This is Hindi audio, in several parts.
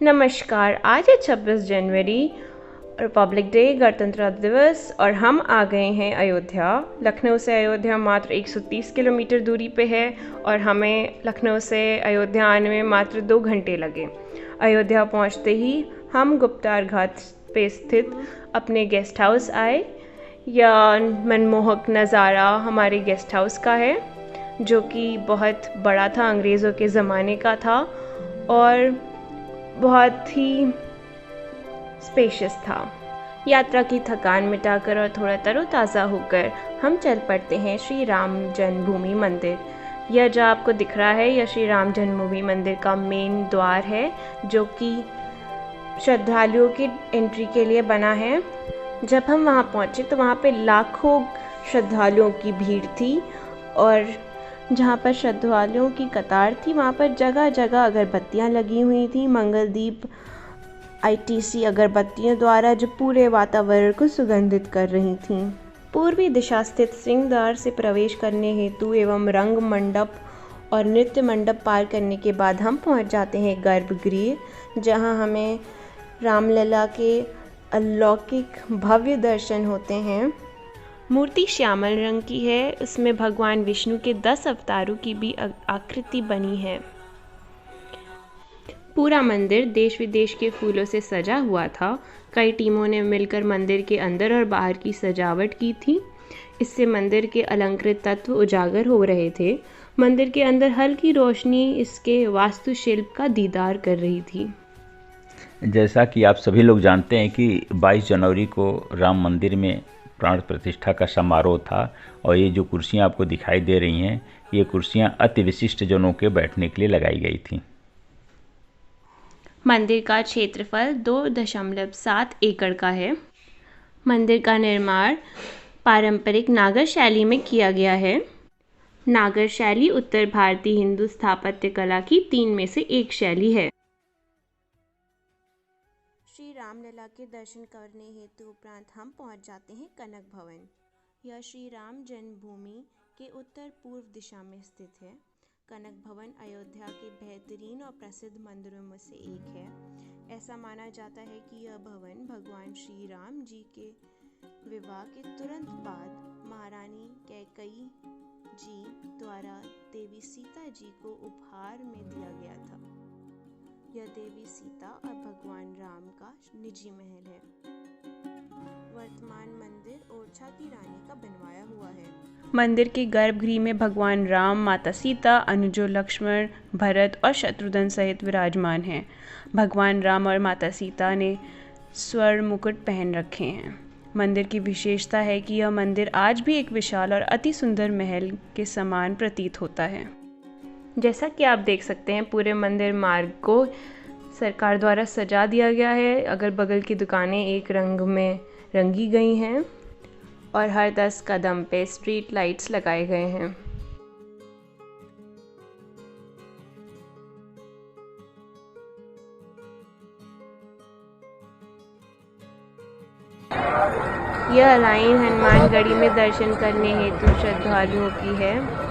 नमस्कार। आज है 26 जनवरी, रिपब्लिक डे, गणतंत्र दिवस, और हम आ गए हैं अयोध्या। लखनऊ से अयोध्या मात्र 130 किलोमीटर दूरी पे है और हमें लखनऊ से अयोध्या आने में मात्र 2 घंटे लगे। अयोध्या पहुंचते ही हम गुप्तार घाट पे स्थित अपने गेस्ट हाउस आए। यह मनमोहक नज़ारा हमारे गेस्ट हाउस का है, जो कि बहुत बड़ा था, अंग्रेज़ों के ज़माने का था और बहुत ही स्पेशियस था। यात्रा की थकान मिटाकर और थोड़ा तरोताज़ा होकर हम चल पड़ते हैं श्री राम जन्मभूमि मंदिर। यह जो आपको दिख रहा है, यह श्री राम जन्मभूमि मंदिर का मेन द्वार है, जो कि श्रद्धालुओं की एंट्री के लिए बना है। जब हम वहाँ पहुँचे तो वहाँ पे लाखों श्रद्धालुओं की भीड़ थी और जहाँ पर श्रद्धालुओं की कतार थी वहाँ पर जगह जगह अगरबत्तियाँ लगी हुई थी। मंगलदीप आईटीसी अगरबत्तियों द्वारा जो पूरे वातावरण को सुगंधित कर रही थीं। पूर्वी दिशा स्थित सिंहद्वार से प्रवेश करने हेतु एवं रंग मंडप और नृत्य मंडप पार करने के बाद हम पहुँच जाते हैं गर्भगृह, जहाँ हमें रामलला के अलौकिक भव्य दर्शन होते हैं। मूर्ति श्यामल रंग की है, उसमें भगवान विष्णु के 10 अवतारों की भी आकृति बनी है। पूरा मंदिर देश विदेश के फूलों से सजा हुआ था। कई टीमों ने मिलकर मंदिर के अंदर और बाहर की सजावट की थी। इससे मंदिर के अलंकृत तत्व उजागर हो रहे थे। मंदिर के अंदर हल्की रोशनी इसके वास्तुशिल्प का दीदार कर रही थी। जैसा कि आप सभी लोग जानते हैं कि 22 जनवरी को राम मंदिर में प्राण प्रतिष्ठा का समारोह था और ये जो कुर्सियां आपको दिखाई दे रही हैं, ये कुर्सियां अति विशिष्ट जनों के बैठने के लिए लगाई गई थी। मंदिर का क्षेत्रफल 2.7 एकड़ का है। मंदिर का निर्माण पारंपरिक नागर शैली में किया गया है। नागर शैली उत्तर भारतीय हिंदू स्थापत्य कला की 3 में से एक शैली है। श्री रामलला के दर्शन करने हेतु उपरांत हम पहुंच जाते हैं कनक भवन। यह श्री राम जन्मभूमि के उत्तर पूर्व दिशा में स्थित है। कनक भवन अयोध्या के बेहतरीन और प्रसिद्ध मंदिरों में से एक है। ऐसा माना जाता है कि यह भवन भगवान श्री राम जी के विवाह के तुरंत बाद महारानी कैकेयी जी द्वारा देवी सीता जी को उपहार में दिया गया था। यह देवी सीता और भगवान राम का निजी महल है। वर्तमान मंदिर ओरछा की रानी का बनवाया हुआ है। मंदिर के गर्भगृह में भगवान राम, माता सीता, अनुजो लक्ष्मण, भरत और शत्रुघ्न सहित विराजमान हैं। भगवान राम और माता सीता ने स्वर्ण मुकुट पहन रखे हैं। मंदिर की विशेषता है कि यह मंदिर आज भी एक विशाल और अति सुंदर महल के समान प्रतीत होता है। जैसा कि आप देख सकते हैं, पूरे मंदिर मार्ग को सरकार द्वारा सजा दिया गया है। अगल बगल की दुकानें एक रंग में रंगी गई हैं और हर 10 कदम पे स्ट्रीट लाइट्स लगाए गए हैं। यह लाइन हनुमानगढ़ी में दर्शन करने हेतु श्रद्धालुओं की है।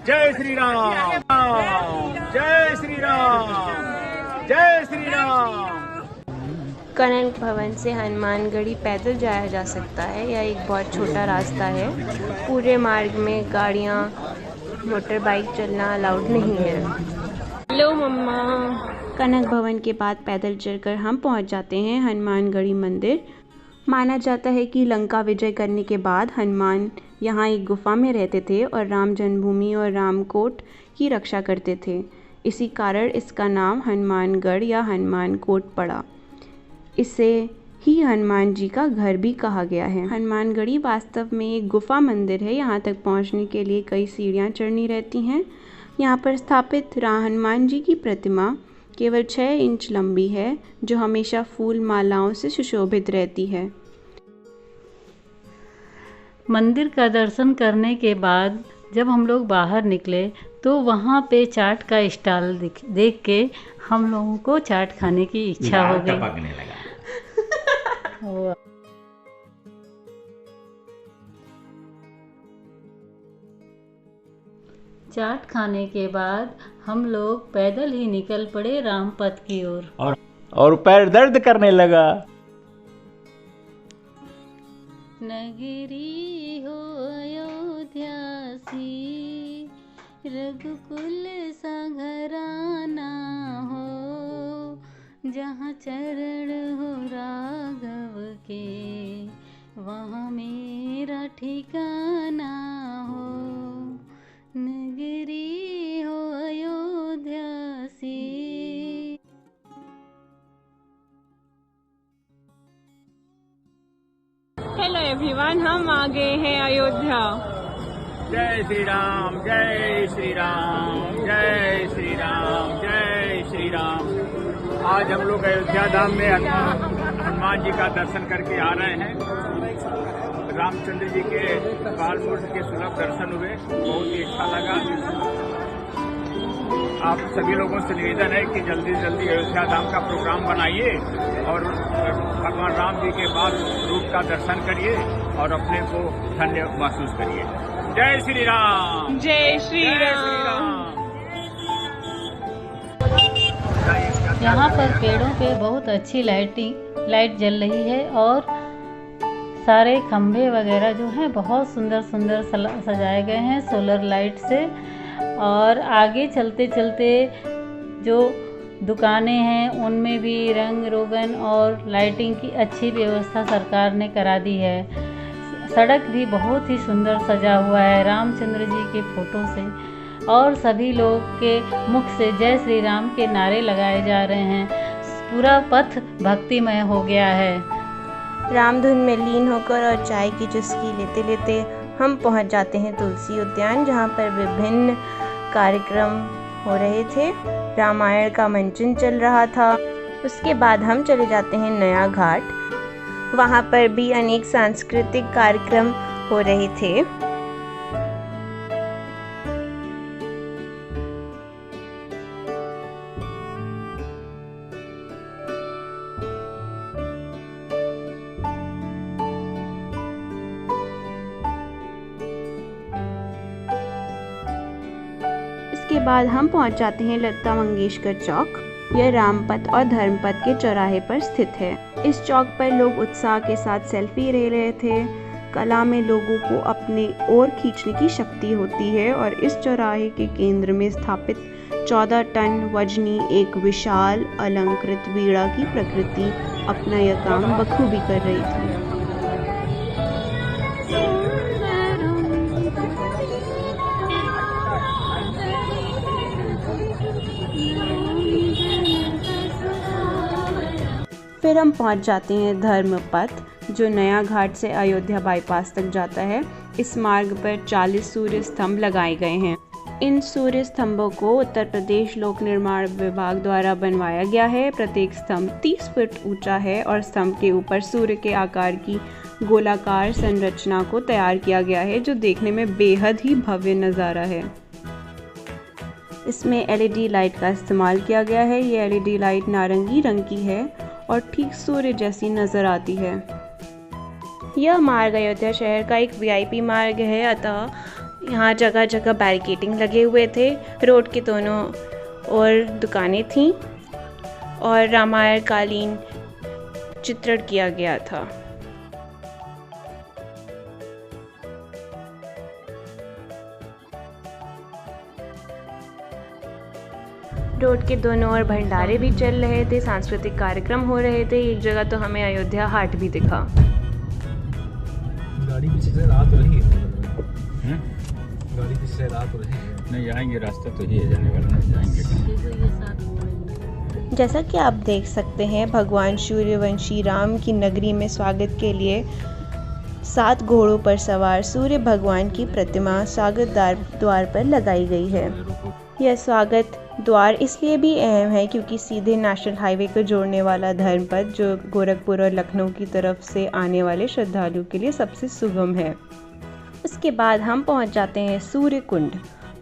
जय श्री राम, जय श्री राम, जय श्री राम। कनक भवन से हनुमानगढ़ी पैदल जाया जा सकता है। यह एक बहुत छोटा रास्ता है। पूरे मार्ग में गाड़ियाँ, मोटर बाइक चलना अलाउड नहीं है। हेलो मम्मा। कनक भवन के बाद पैदल चलकर हम पहुंच जाते हैं हनुमानगढ़ी मंदिर। माना जाता है कि लंका विजय करने के बाद हनुमान यहाँ एक गुफा में रहते थे और राम जन्मभूमि और रामकोट की रक्षा करते थे। इसी कारण इसका नाम हनुमानगढ़ या हनुमानकोट पड़ा। इसे ही हनुमान जी का घर भी कहा गया है। हनुमानगढ़ी वास्तव में एक गुफा मंदिर है। यहाँ तक पहुँचने के लिए कई सीढ़ियाँ चढ़नी रहती हैं। यहाँ पर स्थापित हनुमान जी की प्रतिमा केवल 6 इंच लंबी है, जो हमेशा फूल मालाओं से सुशोभित रहती है। मंदिर का दर्शन करने के बाद जब हम लोग बाहर निकले तो वहाँ पे चाट का स्टॉल देख के हम लोगों को चाट खाने की इच्छा हो गई। चाट खाने के बाद हम लोग पैदल ही निकल पड़े रामपथ की ओर। और पैर दर्द करने लगा। नगरी हो अयोध्या सी, रघुकुल सा घराना हो, जहाँ चरण हो राघव के, वहाँ मेरा ठिकाना हो। नगरी हो अयोध्या सी। हेलो एवरीवन, हम आ गए हैं अयोध्या। जय श्री राम, जय श्री राम, जय श्री राम, जय श्री राम। आज हम लोग अयोध्या धाम में हनुमान जी का दर्शन करके आ रहे हैं। रामचंद्र जी के कालमूर्ति के सुलभ दर्शन हुए, बहुत ही अच्छा लगा। आप सभी लोगों से निवेदन है कि जल्दी से जल्दी अयोध्या धाम का प्रोग्राम बनाइए और भगवान राम जी के बाद रूप का दर्शन करिए और अपने को धन्य महसूस करिए। जय श्री राम, जय श्री राम। यहाँ पर पेड़ों पे बहुत अच्छी लाइट जल रही है और सारे खंभे वगैरह जो हैं बहुत सुंदर सुंदर सजाए गए हैं सोलर लाइट से। और आगे चलते चलते जो दुकानें हैं उनमें भी रंग रोगन और लाइटिंग की अच्छी व्यवस्था सरकार ने करा दी है। सड़क भी बहुत ही सुंदर सजा हुआ है रामचंद्र जी के फोटो से, और सभी लोग के मुख से जय श्री राम के नारे लगाए जा रहे हैं। पूरा पथ भक्तिमय हो गया है। रामधुन में लीन होकर और चाय की चुस्की लेते लेते हम पहुंच जाते हैं तुलसी उद्यान, जहां पर विभिन्न कार्यक्रम हो रहे थे। रामायण का मंचन चल रहा था। उसके बाद हम चले जाते हैं नया घाट। वहां पर भी अनेक सांस्कृतिक कार्यक्रम हो रहे थे। इसके बाद हम पहुंच जाते हैं लता मंगेशकर चौक। यह रामपथ और धर्मपथ के चौराहे पर स्थित है। इस चौक पर लोग उत्साह के साथ सेल्फी ले रहे थे। कला में लोगों को अपने ओर खींचने की शक्ति होती है और इस चौराहे के केंद्र में स्थापित 14 टन वजनी एक विशाल अलंकृत वीणा की प्रकृति अपना यह काम बखूबी कर रही थी। फिर हम पहुंच जाते हैं धर्मपथ, जो नया घाट से अयोध्या बाईपास तक जाता है। इस मार्ग पर 40 सूर्य स्तंभ लगाए गए हैं। इन सूर्य स्तंभों को उत्तर प्रदेश लोक निर्माण विभाग द्वारा बनवाया गया है। प्रत्येक स्तंभ 30 फुट ऊंचा है और स्तंभ के ऊपर सूर्य के आकार की गोलाकार संरचना को तैयार किया गया है, जो देखने में बेहद ही भव्य नज़ारा है। इसमें LED लाइट का इस्तेमाल किया गया है। ये LED लाइट नारंगी रंग की है और ठीक सूर्य जैसी नज़र आती है। यह मार्ग अयोध्या शहर का एक VIP मार्ग है, अतः यहाँ जगह जगह बैरिकेडिंग लगे हुए थे। रोड के दोनों ओर दुकानें थीं और रामायण कालीन चित्रण किया गया था। रोड के दोनों ओर भंडारे भी चल रहे थे, सांस्कृतिक कार्यक्रम हो रहे थे। एक जगह तो हमें अयोध्या हाट भी दिखा। गाड़ी पीछे से रात हो रही है। गाड़ी पीछे से रात हो रही है। नहीं जाएंगे, रास्ता तो ही है जाने वाला, नहीं जाएंगे। जैसा कि आप देख सकते हैं, भगवान सूर्यवंशी राम की नगरी में स्वागत के लिए 7 घोड़ों पर सवार सूर्य भगवान की प्रतिमा स्वागत द्वार पर लगाई गई है। यह स्वागत द्वार इसलिए भी अहम है क्योंकि सीधे नेशनल हाईवे को जोड़ने वाला धर्मपथ, जो गोरखपुर और लखनऊ की तरफ से आने वाले श्रद्धालुओं के लिए सबसे सुगम है। उसके बाद हम पहुंच जाते हैं सूर्य कुंड।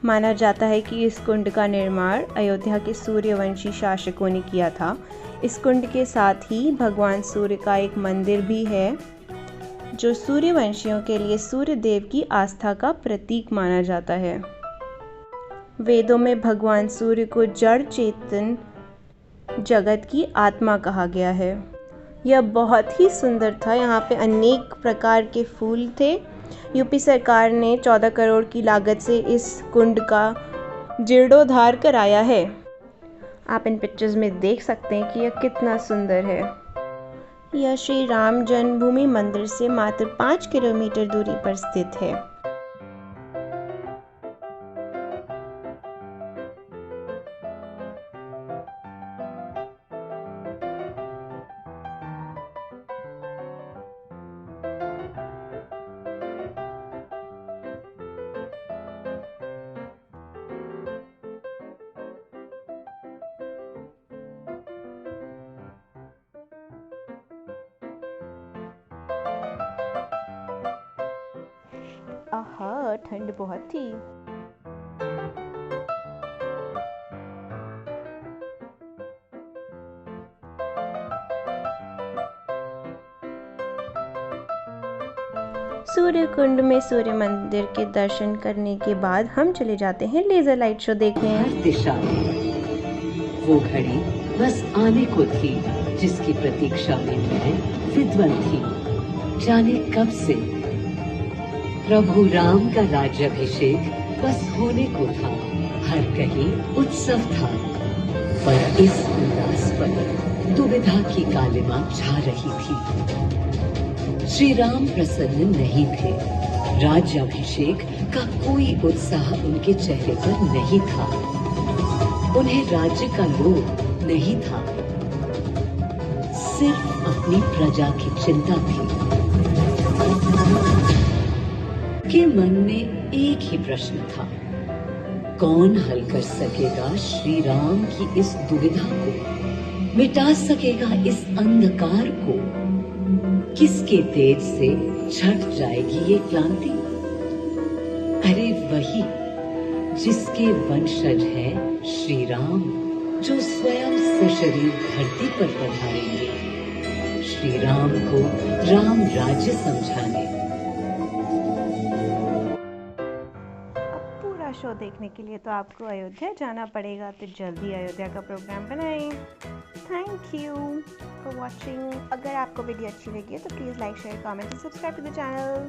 माना जाता है कि इस कुंड का निर्माण अयोध्या के सूर्यवंशी शासकों ने किया था। इस कुंड के साथ ही भगवान सूर्य का एक मंदिर भी है, जो सूर्यवंशियों के लिए सूर्य देव की आस्था का प्रतीक माना जाता है। वेदों में भगवान सूर्य को जड़ चेतन जगत की आत्मा कहा गया है। यह बहुत ही सुंदर था। यहाँ पे अनेक प्रकार के फूल थे। यूपी सरकार ने 14 करोड़ की लागत से इस कुंड का जीर्णोद्धार कराया है। आप इन पिक्चर्स में देख सकते हैं कि यह कितना सुंदर है। यह श्री राम जन्मभूमि मंदिर से मात्र 5 किलोमीटर दूरी पर स्थित है। आहा, ठंड बहुत थी। सूर्य कुंड में सूर्य मंदिर के दर्शन करने के बाद हम चले जाते हैं लेजर लाइट शो देखने। हर दिशा में वो घड़ी बस आने को थी जिसकी प्रतीक्षा में मैं विद्वान थी। जाने कब से प्रभु राम का राज्याभिषेक बस होने को था। हर कहीं उत्सव था, पर इस उल्लास पर दुविधा की कालिमा छा रही थी। श्री राम प्रसन्न नहीं थे। राज्याभिषेक का कोई उत्साह उनके चेहरे पर नहीं था। उन्हें राज्य का लोभ नहीं था, सिर्फ अपनी प्रजा की चिंता थी। के मन में एक ही प्रश्न था, कौन हल कर सकेगा श्री राम की इस दुविधा को, मिटा सकेगा इस अंधकार को? किसके तेज से छट जाएगी ये क्रांति? अरे वही जिसके वंशज है श्री राम, जो स्वयं सशरीर धरती पर पधारेंगे श्री राम को राम राज्य समझाने। शो देखने के लिए तो आपको अयोध्या जाना पड़ेगा, तो जल्दी अयोध्या का प्रोग्राम बनाएं। Thank you for watching. अगर आपको वीडियो अच्छी लगी है तो please like share comment and subscribe to the channel.